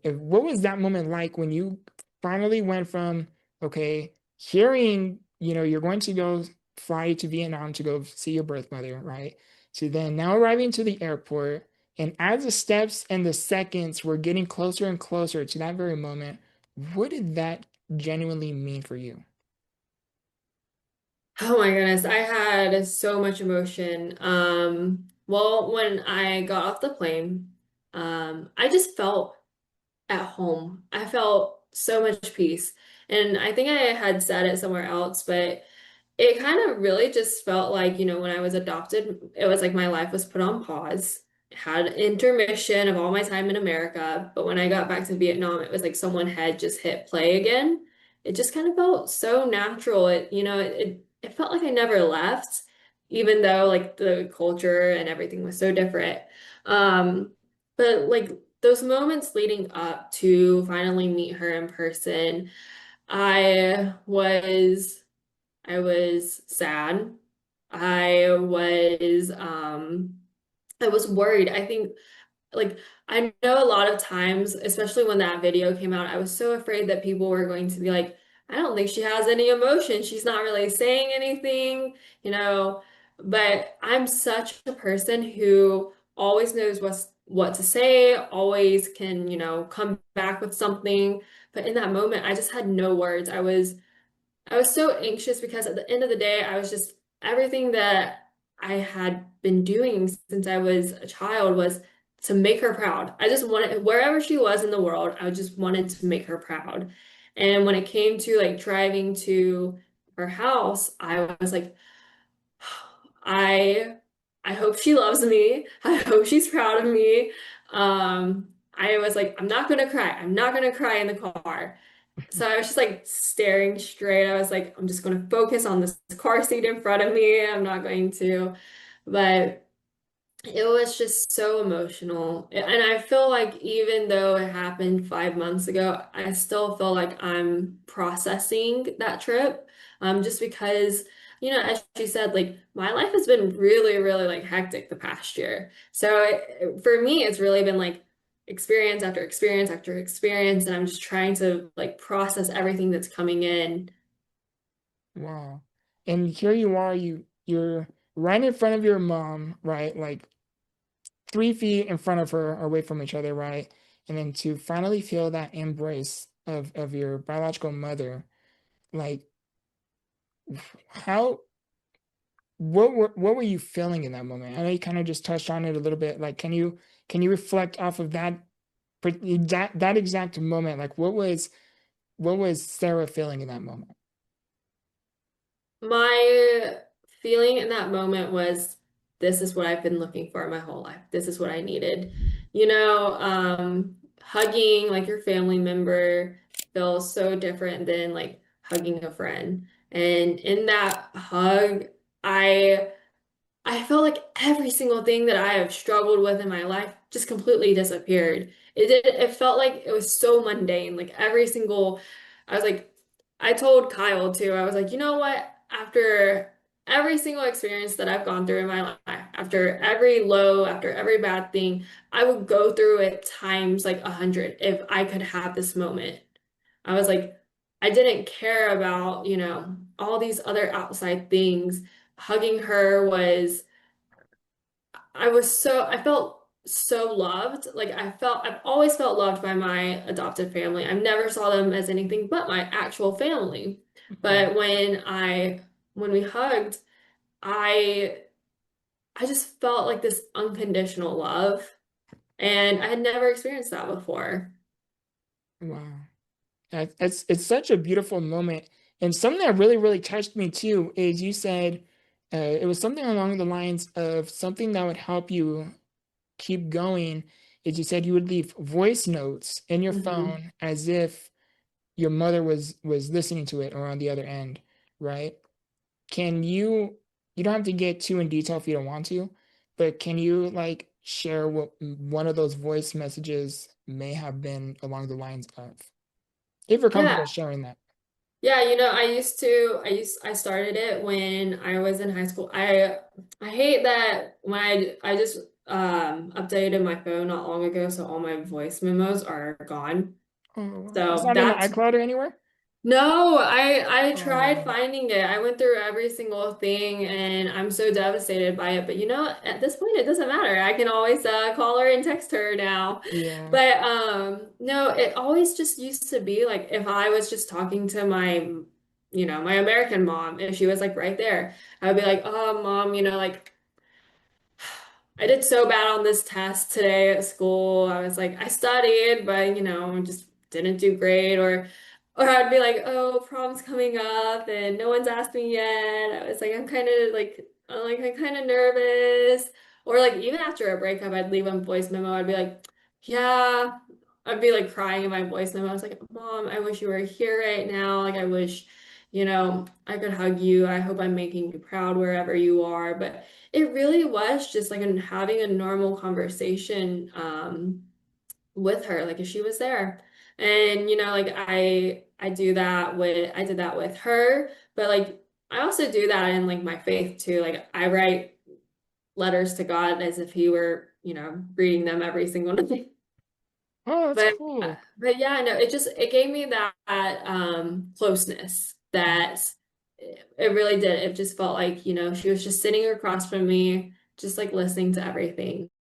what was that moment like when you finally went from, okay, hearing, you're going to go fly to Vietnam to go see your birth mother, right? To then now arriving to the airport, and as the steps and the seconds were getting closer and closer to that very moment, what did that genuinely mean for you? Oh my goodness, I had so much emotion. Well, when I got off the plane, I just felt at home. I felt so much peace. And I think I had said it somewhere else, but it kind of really just felt like, when I was adopted, it was like my life was put on pause. Had intermission of all my time in America, but when I got back to Vietnam, it was like someone had just hit play again. It just kind of felt so natural. It felt like I never left, even though like the culture and everything was so different. Um, but like those moments leading up to finally meet her in person, I was. I was sad. I was I was worried. I think like I know a lot of times, especially when that video came out, I was so afraid that people were going to be like, I don't think she has any emotion. She's not really saying anything, you know. But I'm such a person who always knows what to say, always can, come back with something. But in that moment, I just had no words. I was so anxious because at the end of the day, I was just everything that I had been doing since I was a child was to make her proud. I just wanted, wherever she was in the world, I just wanted to make her proud. And when it came to like driving to her house, I was like, I I hope she loves me. I hope she's proud of me. I was like, I'm not gonna cry. I'm not gonna cry in the car. So I was just like staring straight. I was like, I'm just going to focus on this car seat in front of me. I'm not going to. But it was just so emotional. And I feel like even though it happened 5 months ago, I still feel like I'm processing that trip. Just because, as you said, like my life has been really, really like hectic the past year. So for me, it's really been like experience after experience after experience. And I'm just trying to like process everything that's coming in. Wow. And here you are, you're right in front of your mom, right? Like 3 feet in front of her, away from each other, right? And then to finally feel that embrace of your biological mother, like how what were you feeling in that moment? I know you kind of just touched on it a little bit. Like, can you reflect off of that exact moment? Like, what was Sarah feeling in that moment? My feeling in that moment was, this is what I've been looking for my whole life. This is what I needed. Hugging like your family member feels so different than like hugging a friend. And in that hug, I I felt like every single thing that I have struggled with in my life just completely disappeared. It felt like it was so mundane. Like every single, I was like, I told Kyle too, I was like, you know what? After every single experience that I've gone through in my life, after every low, after every bad thing, I would go through it times like 100 if I could have this moment. I was like, I didn't care about, all these other outside things. Hugging her was, I felt so loved. Like I've always felt loved by my adopted family. I've never saw them as anything but my actual family. Wow. But when we hugged, I I just felt like this unconditional love, and I had never experienced that before. Wow. It's such a beautiful moment. And something that really, really touched me too is you said it was something along the lines of something that would help you keep going. Is you said you would leave voice notes in your Hmm. phone as if your mother was listening to it or on the other end, right? Can you don't have to get too in detail if you don't want to, but can you like share what one of those voice messages may have been along the lines of? If you're comfortable Yeah. sharing that. Yeah, I started it when I was in high school. I hate that when I just updated my phone not long ago, so all my voice memos are gone. Oh, wow. It's So not in the that's iCloud or anywhere? no, I tried Oh, finding it. I went through every single thing and I'm so devastated by it. But you know, at this point it doesn't matter. I can always call her and text her now. yeah. But no, it always just used to be like if I was just talking to my my American mom, if she was like right there, I would be like, "Oh, mom, like I did so bad on this test today at school. I was like, I studied, but just didn't do great." Or I'd be like, oh, prom's coming up and no one's asked me yet. I was like, I'm kind of nervous. Or like even after a breakup, I'd leave a voice memo. I'd be like, yeah, I'd be like crying in my voice memo. I was like, Mom, I wish you were here right now. Like I wish, I could hug you. I hope I'm making you proud wherever you are. But it really was just like having a normal conversation with her, like if she was there. And like I did that with her, but like I also do that in like my faith too. Like I write letters to God as if he were, reading them every single night. Oh, that's But cool. but yeah, no, it gave me that closeness that it really did. It just felt like, she was just sitting across from me, just like listening to everything.